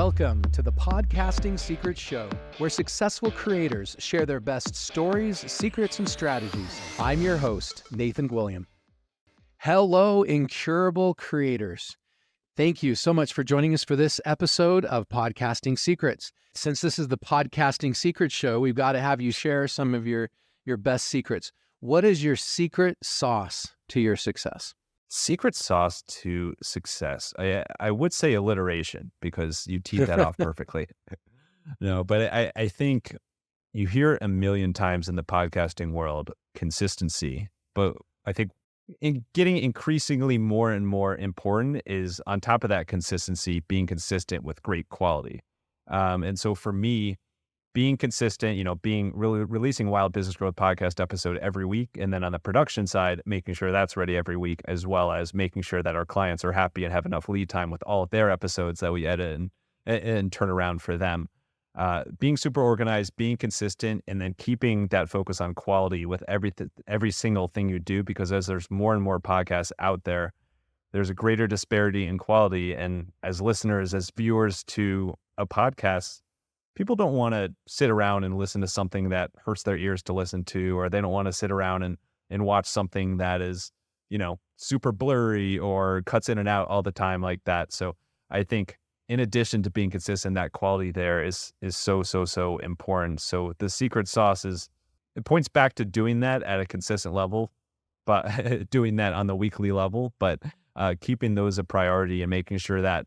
Welcome to the Podcasting Secrets Show, where successful creators share their best stories, secrets, and strategies. I'm your host, Nathan William. Hello, incurable creators. Thank you so much for joining us for this episode of Podcasting Secrets. Since this is the Podcasting Secrets Show, we've got to have you share some of your best secrets. What is your secret sauce to your success? Secret sauce to success. I would say alliteration because you teed that off perfectly. No, but I think you hear a million times in the podcasting world, consistency. But I think getting increasingly more and more important is on top of that consistency, being consistent with great quality. And so for me, being consistent, being really releasing Wild Business Growth podcast episode every week. And then on the production side, making sure that's ready every week, as well as making sure that our clients are happy and have enough lead time with all of their episodes that we edit and turn around for them. Being super organized, being consistent, and then keeping that focus on quality with every single thing you do, because as there's more and more podcasts out there, there's a greater disparity in quality. And as listeners, as viewers to a podcast, people don't want to sit around and listen to something that hurts their ears to listen to, or they don't want to sit around and watch something that is, super blurry or cuts in and out all the time like that. So I think in addition to being consistent, that quality there is so important. So the secret sauce it points back to doing that at a consistent level, but doing that on the weekly level, but keeping those a priority and making sure that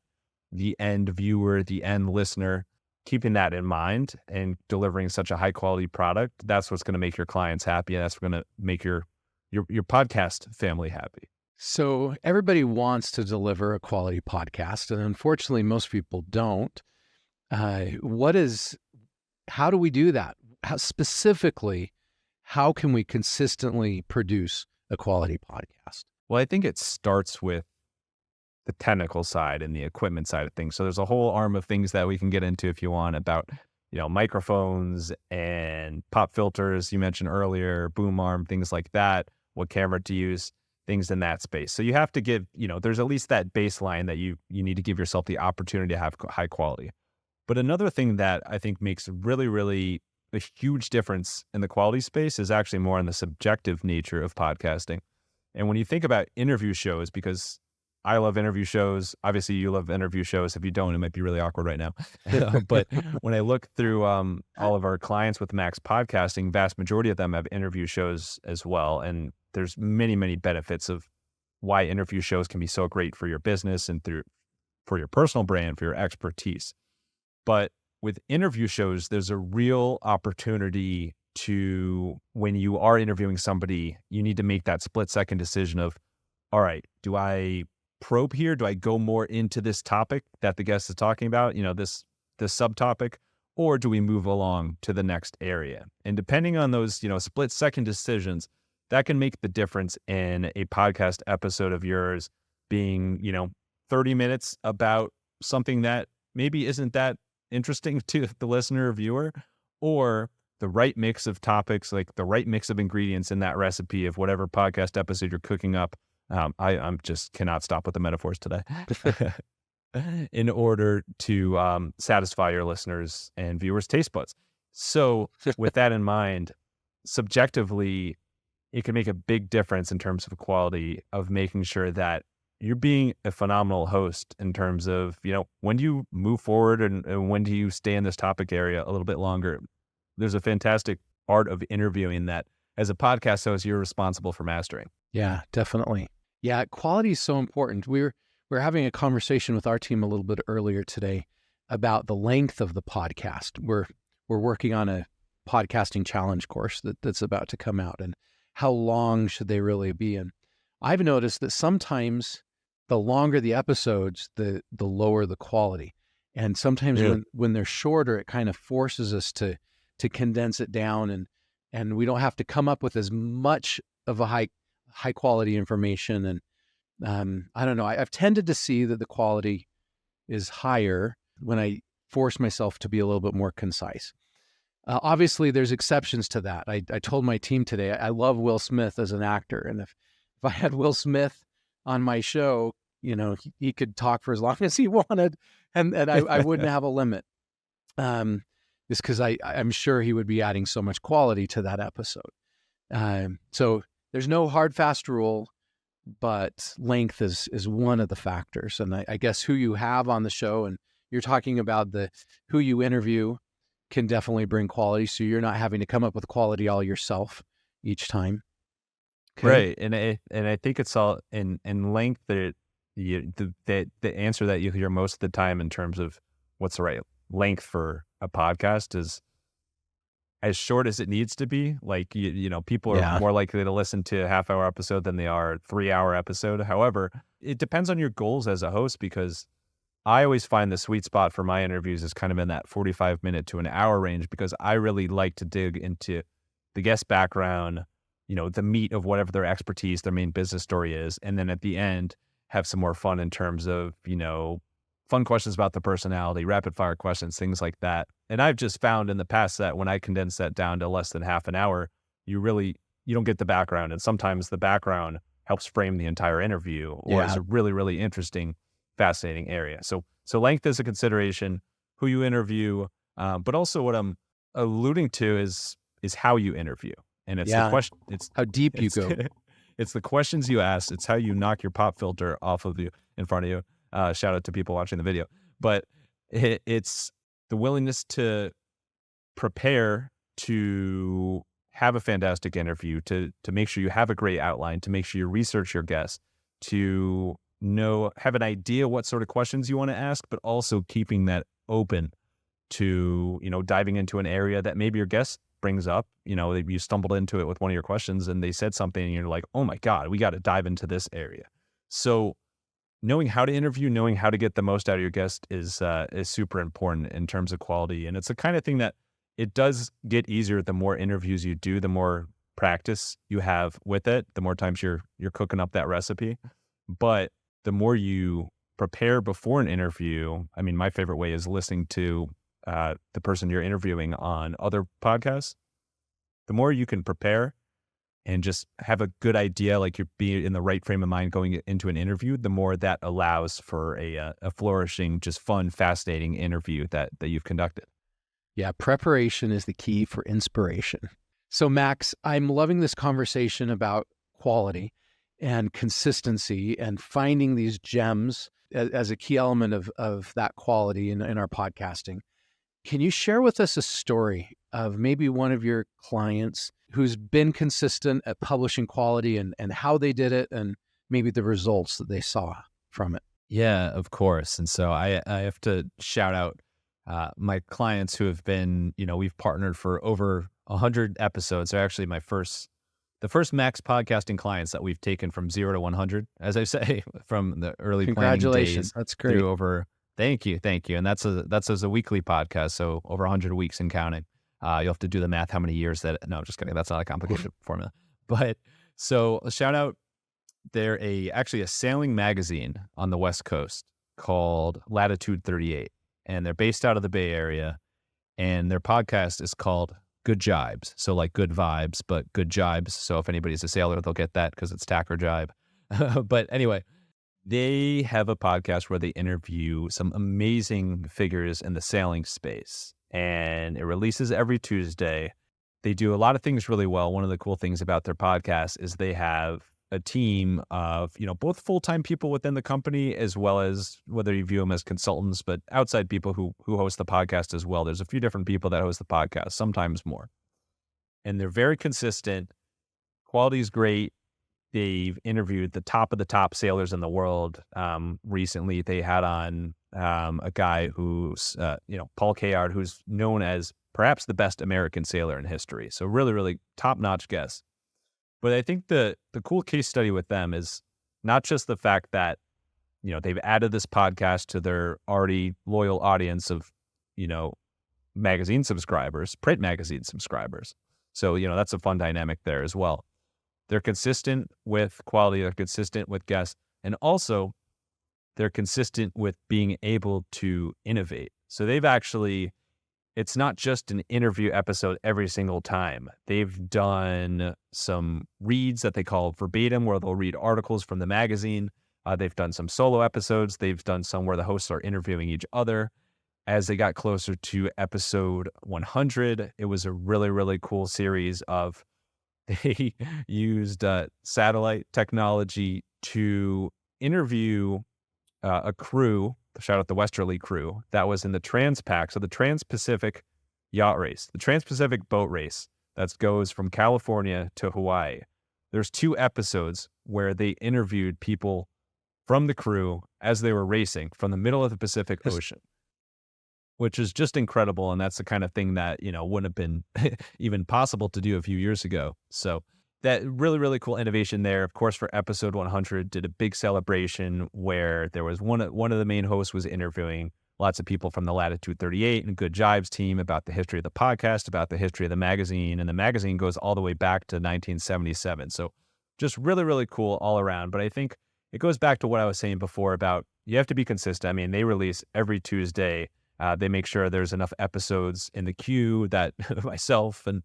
the end viewer, the end listener, keeping that in mind and delivering such a high quality product, that's what's going to make your clients happy. And that's going to make your podcast family happy. So everybody wants to deliver a quality podcast, and unfortunately, most people don't. How do we do that? How can we consistently produce a quality podcast? Well, I think it starts with the technical side and the equipment side of things. So there's a whole arm of things that we can get into if you want about, microphones and pop filters you mentioned earlier, boom arm, things like that, what camera to use, things in that space. So you have to give, there's at least that baseline that you need to give yourself the opportunity to have high quality. But another thing that I think makes really, really a huge difference in the quality space is actually more on the subjective nature of podcasting. And when you think about interview shows, because I love interview shows. Obviously, you love interview shows. If you don't, it might be really awkward right now. But when I look through all of our clients with Max Podcasting, vast majority of them have interview shows as well. And there's many, many benefits of why interview shows can be so great for your business and for your personal brand, for your expertise. But with interview shows, there's a real opportunity to, when you are interviewing somebody, you need to make that split-second decision of, all right, do I probe here? Do I go more into this topic that the guest is talking about, this subtopic, or do we move along to the next area? And depending on those, split-second decisions, that can make the difference in a podcast episode of yours being, 30 minutes about something that maybe isn't that interesting to the listener or viewer, or the right mix of topics, like the right mix of ingredients in that recipe of whatever podcast episode you're cooking up. I'm just cannot stop with the metaphors today. In order to satisfy your listeners and viewers' taste buds. So with that in mind, subjectively, it can make a big difference in terms of quality of making sure that you're being a phenomenal host in terms of, when do you move forward and when do you stay in this topic area a little bit longer? There's a fantastic art of interviewing that as a podcast host, you're responsible for mastering. Yeah, definitely. Yeah, quality is so important. We're having a conversation with our team a little bit earlier today about the length of the podcast. We're working on a podcasting challenge course that's about to come out, and how long should they really be? And I've noticed that sometimes the longer the episodes, the lower the quality. And sometimes when they're shorter, it kind of forces us to condense it down, and we don't have to come up with as much of a high quality information. And I don't know, I've tended to see that the quality is higher when I force myself to be a little bit more concise. Obviously, there's exceptions to that. I told my team today, I love Will Smith as an actor. And if I had Will Smith on my show, he could talk for as long as he wanted, and I wouldn't have a limit. Just because I'm sure he would be adding so much quality to that episode. So there's no hard, fast rule, but length is one of the factors. And I guess who you have on the show, and you're talking about who you interview, can definitely bring quality. So you're not having to come up with quality all yourself each time. Okay. Right. And I think it's all in length that the answer that you hear most of the time in terms of what's the right length for a podcast is as short as it needs to be. Like, people are more likely to listen to a half-hour episode than they are a 3-hour episode. However, it depends on your goals as a host, because I always find the sweet spot for my interviews is kind of in that 45-minute to an hour range, because I really like to dig into the guest background, the meat of whatever their expertise, their main business story is. And then at the end, have some more fun in terms of, fun questions about the personality, rapid fire questions, things like that. And I've just found in the past that when I condense that down to less than half an hour, you don't get the background. And sometimes the background helps frame the entire interview, or is a really, really interesting, fascinating area. So length is a consideration, who you interview, but also what I'm alluding to is how you interview. And it's the question. It's how deep you go. It's the questions you ask. It's how you knock your pop filter off of you in front of you. Shout out to people watching the video. But it's the willingness to prepare, to have a fantastic interview, to make sure you have a great outline, to make sure you research your guests, to have an idea what sort of questions you want to ask, but also keeping that open to, diving into an area that maybe your guest brings up. You stumbled into it with one of your questions and they said something and you're like, oh my God, we got to dive into this area. So knowing how to interview, knowing how to get the most out of your guest is super important in terms of quality. And it's the kind of thing that it does get easier the more interviews you do, the more practice you have with it, the more times you're cooking up that recipe. But the more you prepare before an interview, I mean, my favorite way is listening to the person you're interviewing on other podcasts. The more you can prepare and just have a good idea, like you're being in the right frame of mind going into an interview, the more that allows for a flourishing, just fun, fascinating interview that you've conducted. Yeah, preparation is the key for inspiration. So Max, I'm loving this conversation about quality and consistency and finding these gems as a key element of that quality in our podcasting. Can you share with us a story of maybe one of your clients who's been consistent at publishing quality and how they did it and maybe the results that they saw from it? Yeah, of course. And so I have to shout out my clients who have been, we've partnered for over 100 episodes. They're actually the first Max podcasting clients that we've taken from 0 to 100, as I say, from the early Congratulations. planning days. That's great. Thank you. And that's as a weekly podcast, so over 100 weeks and counting. You'll have to do the math how many years no, just kidding. That's not a complicated formula. But so a shout out, they're actually a sailing magazine on the West Coast called Latitude 38. And they're based out of the Bay Area. And their podcast is called Good Jibes. So like good vibes, but good jibes. So if anybody's a sailor, they'll get that because it's tack or jibe. But anyway, they have a podcast where they interview some amazing figures in the sailing space, and it releases every Tuesday. They do a lot of things really well. One of the cool things about their podcast is they have a team of, both full-time people within the company, as well as whether you view them as consultants, but outside people who host the podcast as well. There's a few different people that host the podcast, sometimes more. And they're very consistent. Quality is great. They've interviewed the top of the top sailors in the world. Recently, they had on a guy who's, Paul Kayard, who's known as perhaps the best American sailor in history. So really, really top-notch guest. But I think the cool case study with them is not just the fact that, they've added this podcast to their already loyal audience of, magazine subscribers, print magazine subscribers. So, that's a fun dynamic there as well. They're consistent with quality, they're consistent with guests, and also they're consistent with being able to innovate. So it's not just an interview episode every single time. They've done some reads that they call verbatim, where they'll read articles from the magazine. They've done some solo episodes. They've done some where the hosts are interviewing each other. As they got closer to episode 100, it was a really, really cool series of they used satellite technology to interview a crew, shout out the Westerly crew, that was in the Transpac, so the Trans-Pacific yacht race, the Trans-Pacific boat race that goes from California to Hawaii. There's 2 episodes where they interviewed people from the crew as they were racing from the middle of the Pacific Ocean, which is just incredible. And that's the kind of thing that, wouldn't have been even possible to do a few years ago. So that really, really cool innovation there. Of course, for episode 100, did a big celebration where there was one of the main hosts was interviewing lots of people from the Latitude 38 and Good Jibes team about the history of the podcast, about the history of the magazine. And the magazine goes all the way back to 1977. So just really, really cool all around. But I think it goes back to what I was saying before about you have to be consistent. I mean, they release every Tuesday. They make sure there's enough episodes in the queue that myself and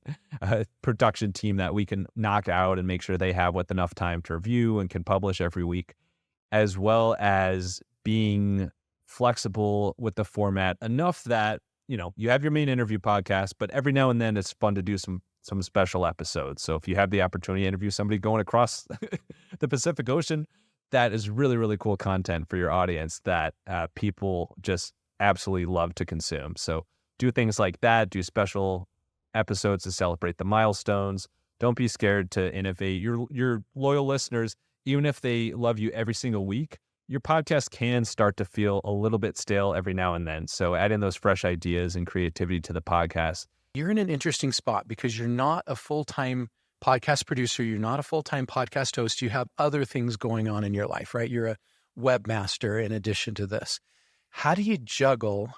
production team that we can knock out and make sure they have with enough time to review and can publish every week, as well as being flexible with the format enough that, you have your main interview podcast, but every now and then it's fun to do some special episodes. So if you have the opportunity to interview somebody going across the Pacific Ocean, that is really, really cool content for your audience that people just absolutely love to consume. So do things like that, do special episodes to celebrate the milestones. Don't be scared to innovate. Your loyal listeners, even if they love you every single week, your podcast can start to feel a little bit stale every now and then. So add in those fresh ideas and creativity to the podcast. You're in an interesting spot because you're not a full-time podcast producer. You're not a full-time podcast host. You have other things going on in your life, right? You're a webmaster in addition to this. How do you juggle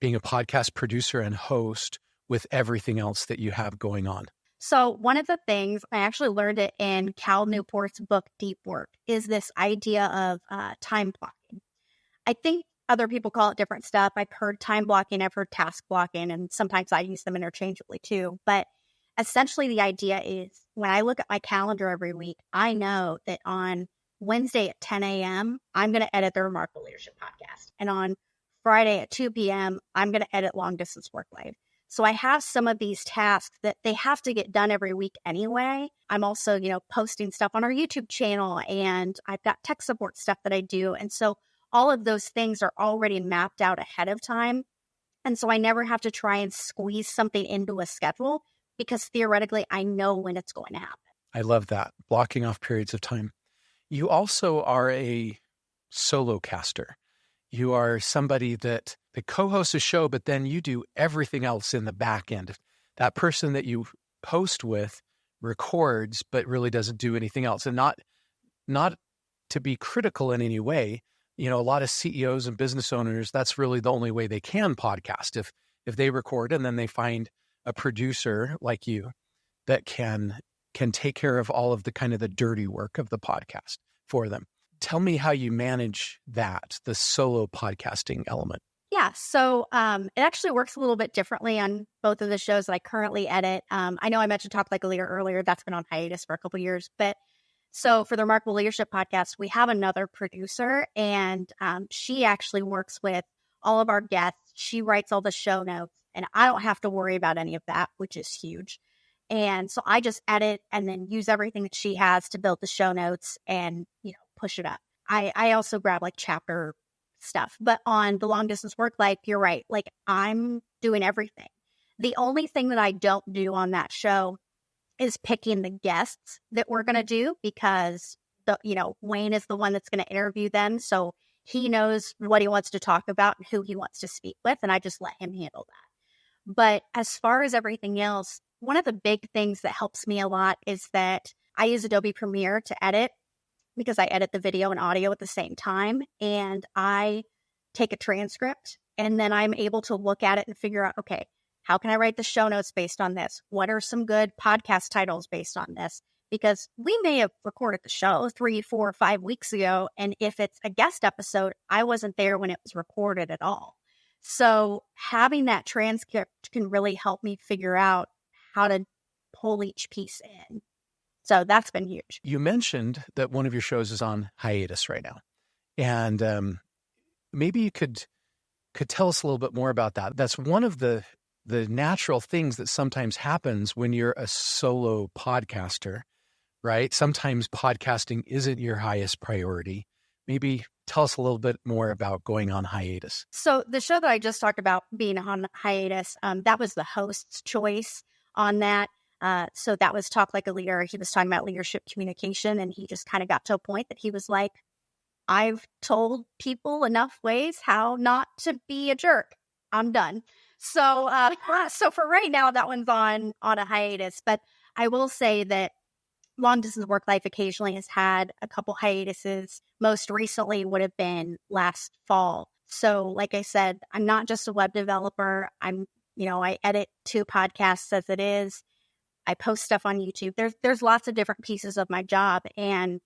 being a podcast producer and host with everything else that you have going on? So one of the things, I actually learned it in Cal Newport's book, Deep Work, is this idea of time blocking. I think other people call it different stuff. I've heard time blocking, I've heard task blocking, and sometimes I use them interchangeably too. But essentially the idea is when I look at my calendar every week, I know that on Wednesday at 10 a.m., I'm going to edit the Remarkable Leadership Podcast. And on Friday at 2 p.m., I'm going to edit Long Distance Work Life. So I have some of these tasks that they have to get done every week anyway. I'm also, posting stuff on our YouTube channel, and I've got tech support stuff that I do. And so all of those things are already mapped out ahead of time. And so I never have to try and squeeze something into a schedule because theoretically I know when it's going to happen. I love that, blocking off periods of time. You also are a solo caster. You are somebody that co-hosts a show, but then you do everything else in the back end. That person that you host with records, but really doesn't do anything else. And not to be critical in any way. A lot of CEOs and business owners, that's really the only way they can podcast. If they record and then they find a producer like you that can take care of all of the kind of the dirty work of the podcast for them. Tell me how you manage that, the solo podcasting element. Yeah, so it actually works a little bit differently on both of the shows that I currently edit. I know I mentioned Talk Like a Leader earlier. That's been on hiatus for a couple of years. But so for the Remarkable Leadership Podcast, we have another producer, and she actually works with all of our guests. She writes all the show notes, and I don't have to worry about any of that, which is huge. And so I just edit and then use everything that she has to build the show notes and, push it up. I also grab like chapter stuff. But on the Long Distance Work Life, you're right. Like I'm doing everything. The only thing that I don't do on that show is picking the guests that we're going to do because Wayne is the one that's going to interview them. So he knows what he wants to talk about and who he wants to speak with. And I just let him handle that. But as far as everything else, one of the big things that helps me a lot is that I use Adobe Premiere to edit because I edit the video and audio at the same time. And I take a transcript and then I'm able to look at it and figure out, okay, how can I write the show notes based on this? What are some good podcast titles based on this? Because we may have recorded the show 3, 4, 5 weeks ago. And if it's a guest episode, I wasn't there when it was recorded at all. So having that transcript can really help me figure out how to pull each piece in. So that's been huge. You mentioned that one of your shows is on hiatus right now. And maybe you could tell us a little bit more about that. That's one of the natural things that sometimes happens when you're a solo podcaster, right? Sometimes podcasting isn't your highest priority. Maybe tell us a little bit more about going on hiatus. So the show that I just talked about being on hiatus, that was the host's choice on that. So that was Talk Like a Leader. He was talking about leadership communication, and he just kind of got to a point that he was like, I've told people enough ways how not to be a jerk. I'm done. So so for right now, that one's on a hiatus. But I will say that Long Distance Work Life occasionally has had a couple hiatuses. Most recently would have been last fall. So like I said, I'm not just a web developer. I edit 2 podcasts as it is. I post stuff on YouTube. There's lots of different pieces of my job. And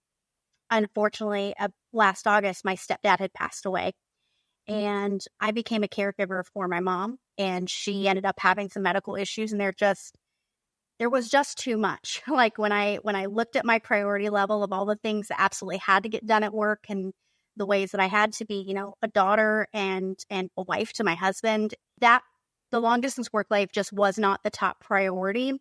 unfortunately, last August, my stepdad had passed away. And I became a caregiver for my mom. And she ended up having some medical issues. And there was just too much. Like when I looked at my priority level of all the things that absolutely had to get done at work and the ways that I had to be, a daughter and a wife to my husband, that the long distance work life just was not the top priority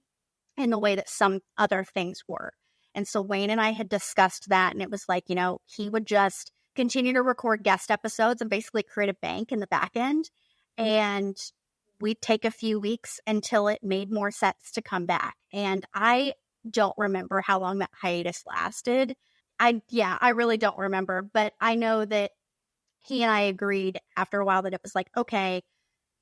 in the way that some other things were. And so Wayne and I had discussed that, and it was like, he would just continue to record guest episodes and basically create a bank in the back end. And we'd take a few weeks until it made more sense to come back. And I don't remember how long that hiatus lasted. I really don't remember, but I know that he and I agreed after a while that it was like, okay,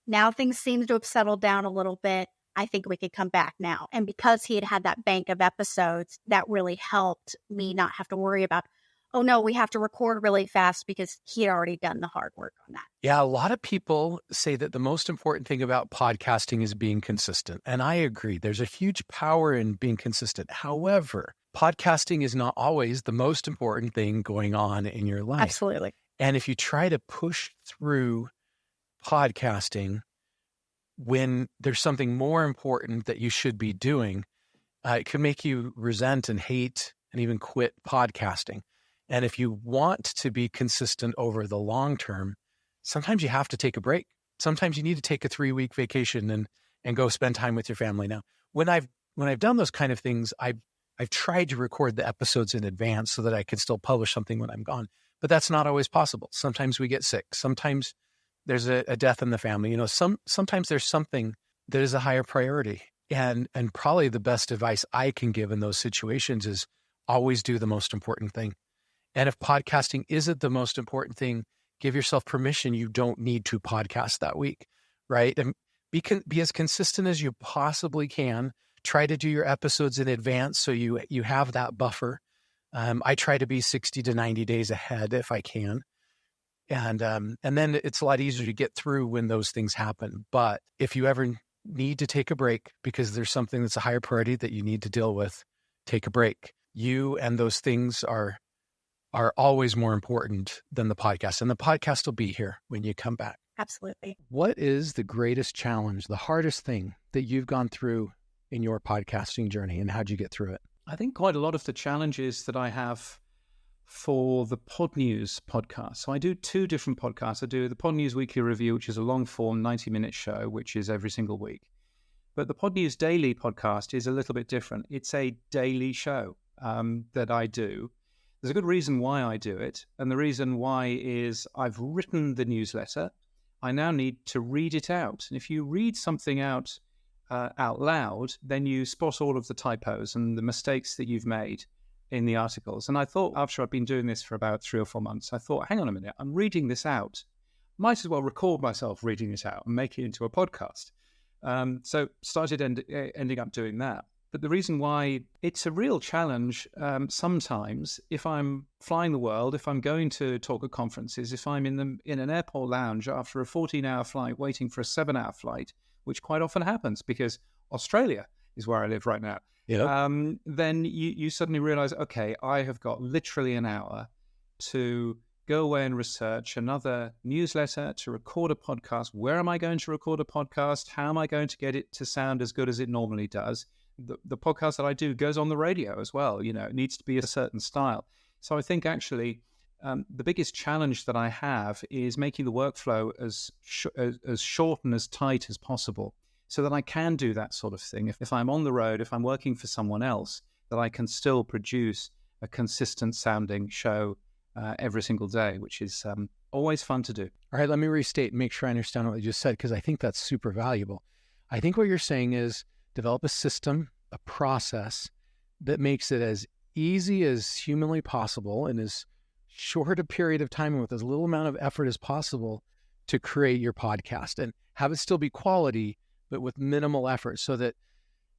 now things seem to have settled down a little bit. I think we could come back now. And because he had that bank of episodes, that really helped me not have to worry about, oh no, we have to record really fast, because he had already done the hard work on that. Yeah, a lot of people say that the most important thing about podcasting is being consistent. And I agree. There's a huge power in being consistent. However, podcasting is not always the most important thing going on in your life. Absolutely. And if you try to push through podcasting when there's something more important that you should be doing, it could make you resent and hate and even quit podcasting. And if you want to be consistent over the long term, sometimes you have to take a break. Sometimes you need to take a 3-week vacation and go spend time with your family. Now, when I've done those kind of things, I've tried to record the episodes in advance so that I can still publish something when I'm gone. But that's not always possible. Sometimes we get sick. Sometimes there's a death in the family. Sometimes there's something that is a higher priority. And probably the best advice I can give in those situations is always do the most important thing. And if podcasting isn't the most important thing, give yourself permission. You don't need to podcast that week, right? And be as consistent as you possibly can. Try to do your episodes in advance so you have that buffer. I try to be 60 to 90 days ahead if I can. And then it's a lot easier to get through when those things happen. But if you ever need to take a break because there's something that's a higher priority that you need to deal with, take a break. You and those things are always more important than the podcast. And the podcast will be here when you come back. Absolutely. What is the greatest challenge, the hardest thing that you've gone through in your podcasting journey, and how'd you get through it? I think quite a lot of the challenges that I have for the Pod News podcast. So I do 2 different podcasts. I do the Pod News Weekly Review, which is a long form 90-minute show, which is every single week. But the Pod News Daily podcast is a little bit different. It's a daily show that I do. There's a good reason why I do it. And the reason why is I've written the newsletter. I now need to read it out. And if you read something out loud, then you spot all of the typos and the mistakes that you've made in the articles. And I thought, after I've been doing this for about 3 or 4 months, I thought, hang on a minute, I'm reading this out. Might as well record myself reading it out and make it into a podcast. So started ending up doing that. But the reason why it's a real challenge sometimes, if I'm flying the world, if I'm going to talk at conferences, if I'm in an airport lounge after a 14-hour flight waiting for a 7-hour flight, which quite often happens because Australia is where I live right now, then you suddenly realize, okay, I have got literally an hour to go away and research another newsletter, to record a podcast. Where am I going to record a podcast? How am I going to get it to sound as good as it normally does? the podcast that I do goes on the radio as well. You know, it needs to be a certain style. So I think actually the biggest challenge that I have is making the workflow as short and as tight as possible, so that I can do that sort of thing. If I'm on the road, if I'm working for someone else, that I can still produce a consistent sounding show every single day, which is always fun to do. All right, let me restate and make sure I understand what you just said, because I think that's super valuable. I think what you're saying is develop a system, a process that makes it as easy as humanly possible in as short a period of time and with as little amount of effort as possible to create your podcast and have it still be quality, but with minimal effort, so that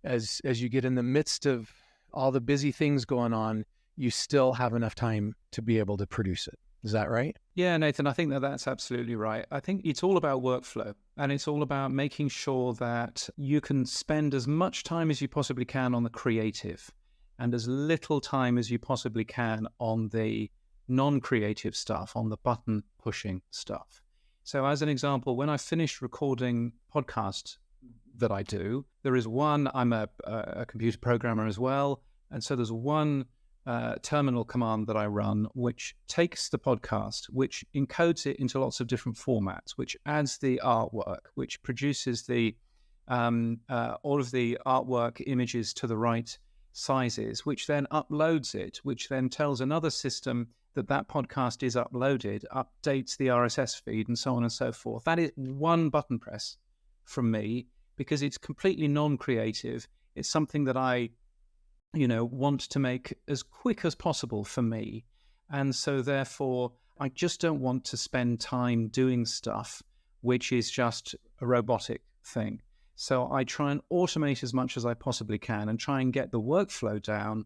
as you get in the midst of all the busy things going on, you still have enough time to be able to produce it. Is that right? Yeah, Nathan, I think that's absolutely right. I think it's all about workflow, and it's all about making sure that you can spend as much time as you possibly can on the creative and as little time as you possibly can on the non-creative stuff, on the button pushing stuff. So as an example, when I finished recording podcasts that I do, there is one, I'm a computer programmer as well. And so there's one terminal command that I run, which takes the podcast, which encodes it into lots of different formats, which adds the artwork, which produces the all of the artwork images to the right sizes, which then uploads it, which then tells another system that podcast is uploaded, updates the RSS feed, and so on and so forth. That is one button press from me, because it's completely non-creative. It's something that I want to make as quick as possible for me. And so therefore, I just don't want to spend time doing stuff which is just a robotic thing. So I try and automate as much as I possibly can and try and get the workflow down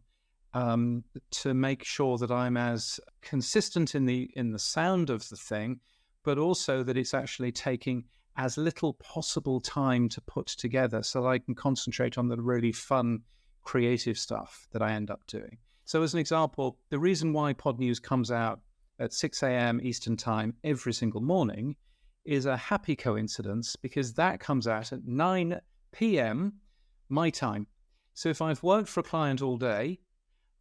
to make sure that I'm as consistent in the sound of the thing, but also that it's actually taking as little possible time to put together, so that I can concentrate on the really fun, creative stuff that I end up doing. So as an example, the reason why Pod News comes out at 6 a.m. Eastern Time every single morning is a happy coincidence, because that comes out at 9 p.m. my time. So if I've worked for a client all day,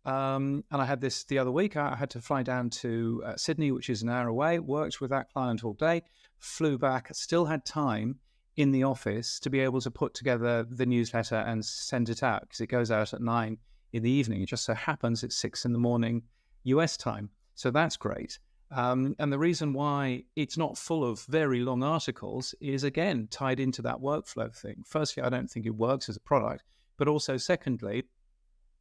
and I had this the other week, I had to fly down to Sydney, which is an hour away, worked with that client all day, flew back, still had time in the office to be able to put together the newsletter and send it out, because it goes out at 9 in the evening. It just so happens it's 6 in the morning US time. So that's great. And the reason why it's not full of very long articles is, again, tied into that workflow thing. Firstly, I don't think it works as a product, but also secondly,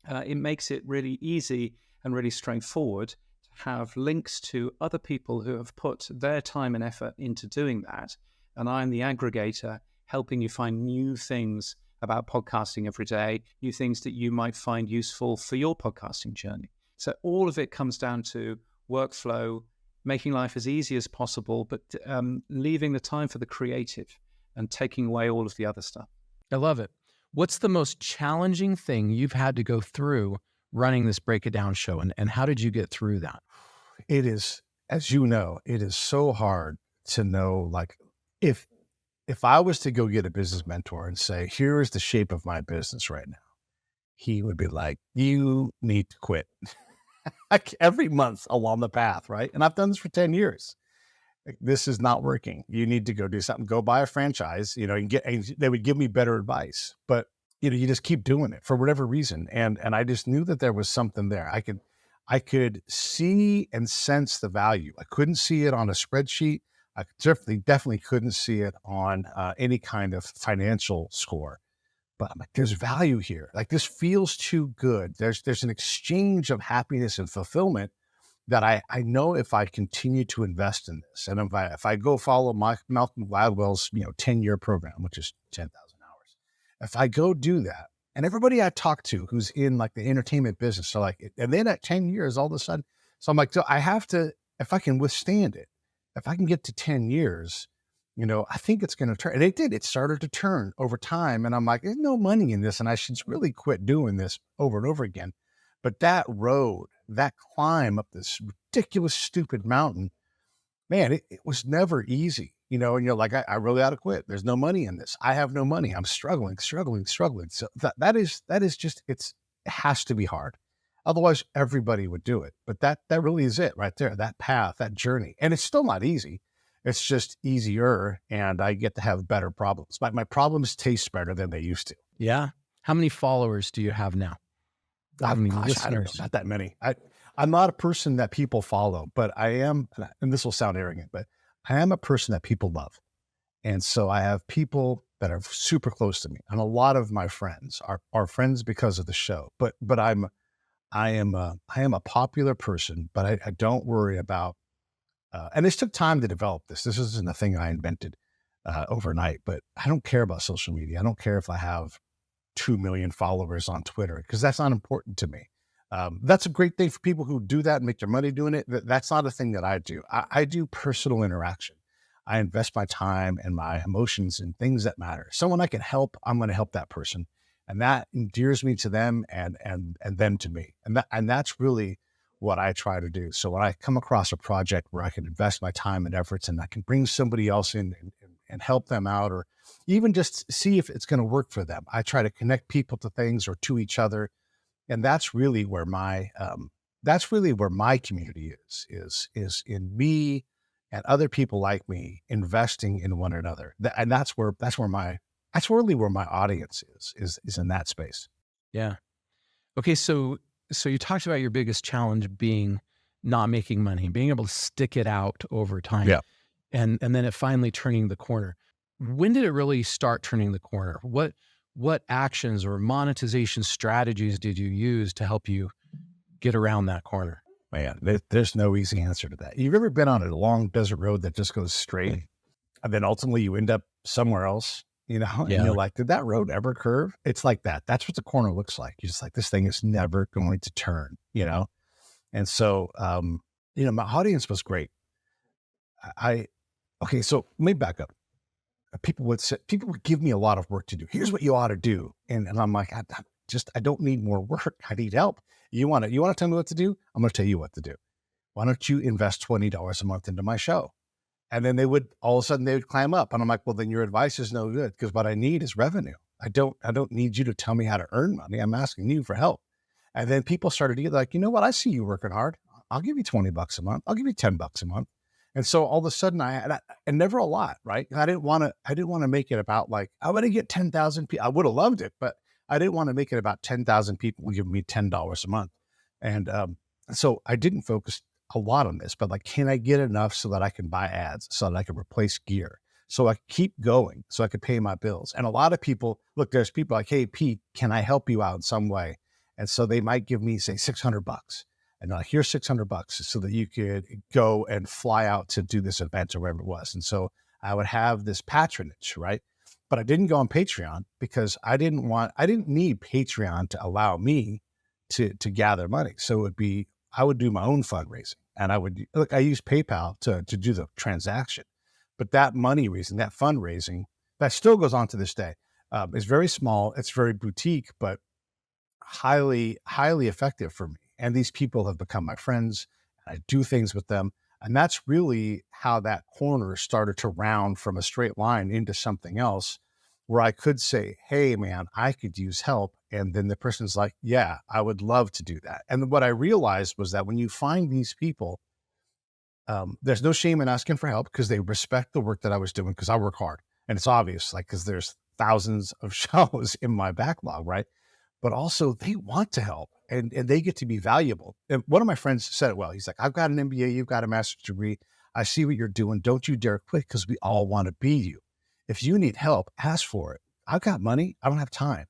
it makes it really easy and really straightforward to have links to other people who have put their time and effort into doing that. And I'm the aggregator, helping you find new things about podcasting every day, new things that you might find useful for your podcasting journey. So all of it comes down to workflow, making life as easy as possible, but leaving the time for the creative and taking away all of the other stuff. I love it. What's the most challenging thing you've had to go through running this Break It Down show, and how did you get through that? It is, as you know, it is so hard to know, like, if I was to go get a business mentor and say, here is the shape of my business right now, he would be like, you need to quit. Like every month along the path, right? And I've done this for 10 years. Like, this is not working. You need to go do something, go buy a franchise, and they would give me better advice, but you just keep doing it for whatever reason. And I just knew that there was something there. I could see and sense the value. I couldn't see it on a spreadsheet. I definitely couldn't see it on any kind of financial score, but I'm like, there's value here. Like, this feels too good. There's an exchange of happiness and fulfillment that I know if I continue to invest in this, and if I go follow Malcolm Gladwell's 10-year program, which is 10,000 hours, if I go do that, and everybody I talk to who's in like the entertainment business are like, and then at 10 years, all of a sudden, so I'm like, so I have to, if I can withstand it, if I can get to 10 years, I think it's going to turn. And it did. It started to turn over time. And I'm like, there's no money in this, and I should really quit doing this over and over again. But that road, that climb up this ridiculous, stupid mountain, man, it was never easy. you know, and you're like, I really ought to quit. There's no money in this. I have no money. I'm struggling. So that is just, it has to be hard. Otherwise everybody would do it. But that really is it right there, that path, that journey. And it's still not easy. It's just easier. And I get to have better problems. My problems taste better than they used to. Yeah. How many followers do you have now? How many I don't know, listeners? not that many. I'm not a person that people follow, but I am, and this will sound arrogant, but I am a person that people love. And so I have people that are super close to me. And a lot of my friends are friends because of the show. But I am a popular person, but I don't worry about, and this took time to develop this. This isn't a thing I invented overnight, but I don't care about social media. I don't care if I have 2 million followers on Twitter, because that's not important to me. That's a great thing for people who do that and make their money doing it. That's not a thing that I do. I do personal interaction. I invest my time and my emotions in things that matter. Someone I can help, I'm going to help that person. And that endears me to them and them to me. And that's really what I try to do. So when I come across a project where I can invest my time and efforts and I can bring somebody else in and help them out, or even just see if it's going to work for them, I try to connect people to things or to each other. And that's really where my community is in me and other people like me investing in one another. And that's really where my audience is in that space. Yeah. Okay. So you talked about your biggest challenge being not making money, being able to stick it out over time. Yeah. And then it finally turning the corner. When did it really start turning the corner? What actions or monetization strategies did you use to help you get around that corner? Man, there's no easy answer to that. You've ever been on a long desert road that just goes straight, and then ultimately you end up somewhere else, you know, and you're like, did that road ever curve? It's like that. That's what the corner looks like. You're just like, this thing is never going to turn, you know? And so, my audience was great. Okay, so let me back up. People would give me a lot of work to do. Here's what you ought to do. And I'm like, I don't need more work. I need help. You want to tell me what to do? I'm going to tell you what to do. Why don't you invest $20 a month into my show? And then all of a sudden they would climb up. And I'm like, well, then your advice is no good, because what I need is revenue. I don't need you to tell me how to earn money. I'm asking you for help. And then people started to get like, you know what? I see you working hard. I'll give you $20 a month. I'll give you $10 a month. And so all of a sudden and never a lot, right? I didn't want to make it about like, I want to get 10,000 people. I would have loved it, but I didn't want to make it about 10,000 people giving me $10 a month. And so I didn't focus a lot on this, but like, can I get enough so that I can buy ads, so that I can replace gear, so I keep going, so I could pay my bills? And a lot of people, look, there's people like, hey, Pete, can I help you out in some way? And so they might give me, say, $600. And like, here's $600 so that you could go and fly out to do this event or whatever it was. And so I would have this patronage, right? But I didn't go on Patreon because I didn't need Patreon to allow me to gather money. So I would do my own fundraising, and I use PayPal to do the transaction, but that money raising, that fundraising, that still goes on to this day. It's very small. It's very boutique, but highly, highly effective for me. And these people have become my friends. I do things with them. And that's really how that corner started to round from a straight line into something else, where I could say, hey, man, I could use help. And then the person's like, yeah, I would love to do that. And what I realized was that when you find these people, there's no shame in asking for help, because they respect the work that I was doing, because I work hard. And it's obvious, like, because there's thousands of shows in my backlog, right? But also they want to help, and they get to be valuable. And one of my friends said it well. He's like, I've got an MBA, you've got a master's degree. I see what you're doing. Don't you dare quit, because we all want to be you. If you need help, ask for it. I've got money. I don't have time.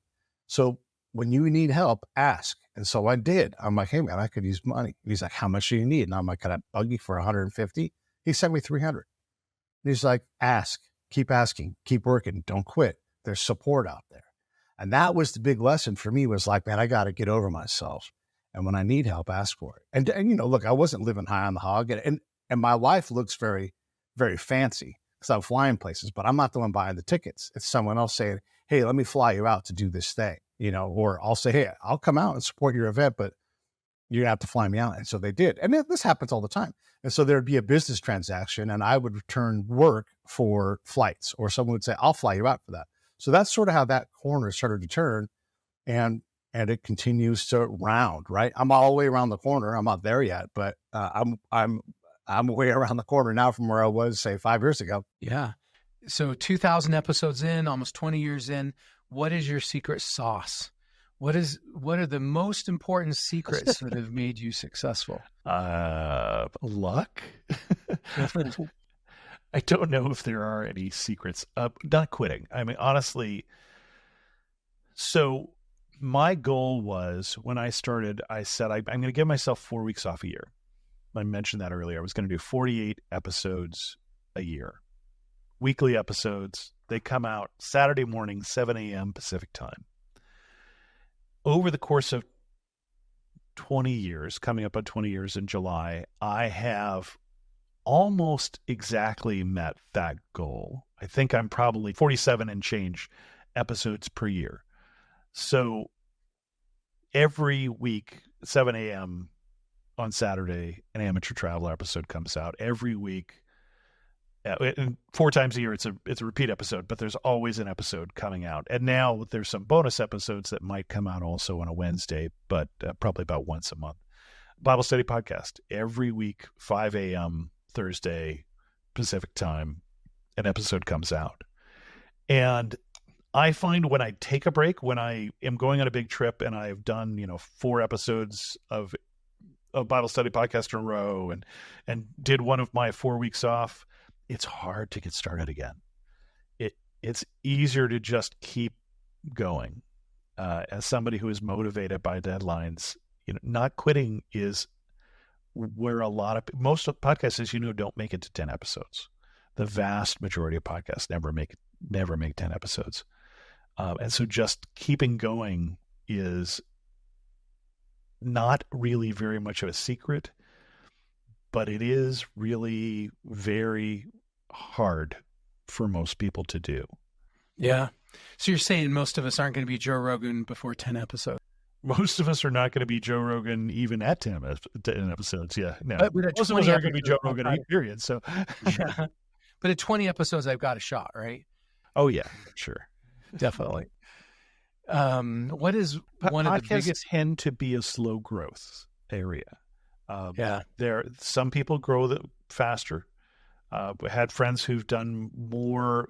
So when you need help, ask. And so I did. I'm like, hey man, I could use money. And he's like, how much do you need? And I'm like, can I bug you for 150? He sent me 300. And he's like, ask, keep asking, keep working. Don't quit. There's support out there. And that was the big lesson for me, was like, man, I got to get over myself. And when I need help, ask for it. And look, I wasn't living high on the hog, and my life looks very, very fancy because I'm flying places, but I'm not the one buying the tickets. It's someone else saying, hey, let me fly you out to do this thing, or I'll say, hey, I'll come out and support your event, but you're gonna have to fly me out. And so they did. And this happens all the time. And so there'd be a business transaction and I would return work for flights, or someone would say, I'll fly you out for that. So that's sort of how that corner started to turn. And it continues to round, right? I'm all the way around the corner. I'm not there yet, but I'm way around the corner now from where I was, say, 5 years ago. Yeah. So 2,000 episodes in, almost 20 years in, what is your secret sauce? What are the most important secrets that have made you successful? Luck. I don't know if there are any secrets. Not quitting. I mean, honestly, so my goal was, when I started, I said, I'm going to give myself 4 weeks off a year. I mentioned that earlier. I was going to do 48 episodes a year, weekly episodes. They come out Saturday morning, 7 a.m. Pacific time. Over the course of 20 years, coming up on 20 years in July, I have almost exactly met that goal. I think I'm probably 47 and change episodes per year. So every week, 7 a.m. on Saturday, an Amateur Traveler episode comes out. Every week, and 4 times a year, it's a repeat episode, but there's always an episode coming out. And now there's some bonus episodes that might come out also on a Wednesday, but probably about once a month. Bible Study Podcast, every week, 5 a.m. Thursday, Pacific time, an episode comes out. And I find when I take a break, when I am going on a big trip and I've done, 4 episodes of Bible Study Podcast in a row and did one of my 4 weeks off, it's hard to get started again. It's easier to just keep going. As somebody who is motivated by deadlines, not quitting is where most of podcasts, don't make it to 10 episodes. The vast majority of podcasts never make 10 episodes. And so just keeping going is not really very much of a secret, but it is really very hard for most people to do. Yeah. So you're saying most of us aren't going to be Joe Rogan before 10 episodes? Most of us are not going to be Joe Rogan even at 10 episodes. Yeah. No. But Most of us aren't going to be Joe Rogan, period. So, yeah. But at 20 episodes, I've got a shot, right? Oh, yeah, sure. Definitely. What is one of the biggest? Tend to be a slow growth area. Yeah. Some people grow faster. We had friends who've done more,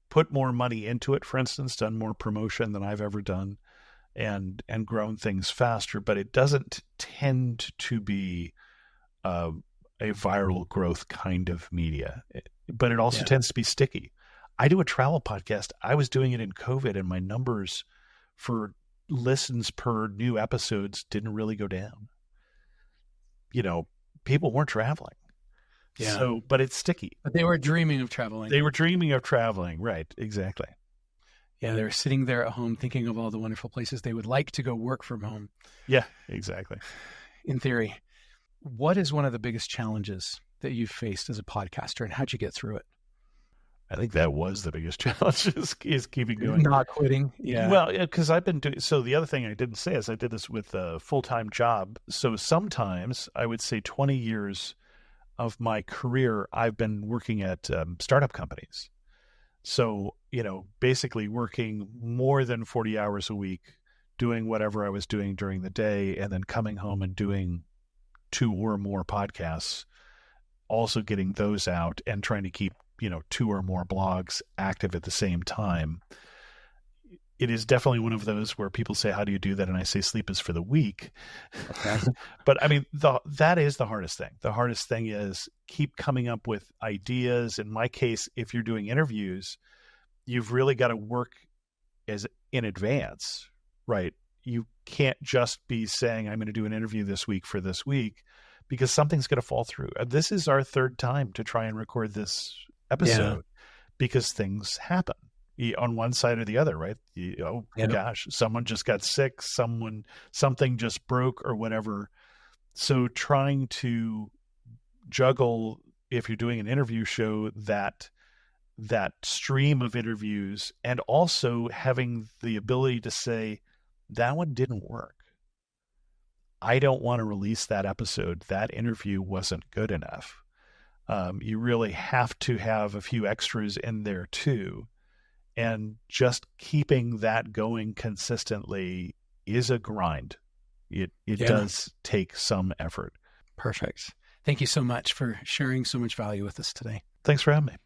put more money into it, for instance, done more promotion than I've ever done, and grown things faster, but it doesn't tend to be a viral growth kind of media. But it also tends to be sticky. I do a travel podcast. I was doing it in COVID, and my numbers for listens per new episodes didn't really go down. People weren't traveling. Yeah. So, but it's sticky. But they were dreaming of traveling. Right. Exactly. Yeah. They were sitting there at home thinking of all the wonderful places they would like to go work from home. Yeah, exactly. In theory. What is one of the biggest challenges that you've faced as a podcaster, and how'd you get through it? I think that was the biggest challenge is keeping going. Not quitting. Yeah. Well, because I've been doing, so the other thing I didn't say is I did this with a full-time job. So sometimes I would say 20 years of my career, I've been working at startup companies. So, basically working more than 40 hours a week, doing whatever I was doing during the day, and then coming home and doing 2 or more podcasts, also getting those out and trying to keep 2 or more blogs active at the same time. It is definitely one of those where people say, how do you do that? And I say, sleep is for the weak. Okay. But I mean, that is the hardest thing. The hardest thing is keep coming up with ideas. In my case, if you're doing interviews, you've really got to work in advance, right? You can't just be saying, I'm going to do an interview this week for this week, because something's going to fall through. This is our 3rd time to try and record this episode because things happen on one side or the other, right? Gosh, someone just got sick, something just broke or whatever. So trying to juggle, if you're doing an interview show, that stream of interviews, and also having the ability to say, that one didn't work. I don't want to release that episode. That interview wasn't good enough. You really have to have a few extras in there too. And just keeping that going consistently is a grind. It does take some effort. Perfect. Thank you so much for sharing so much value with us today. Thanks for having me.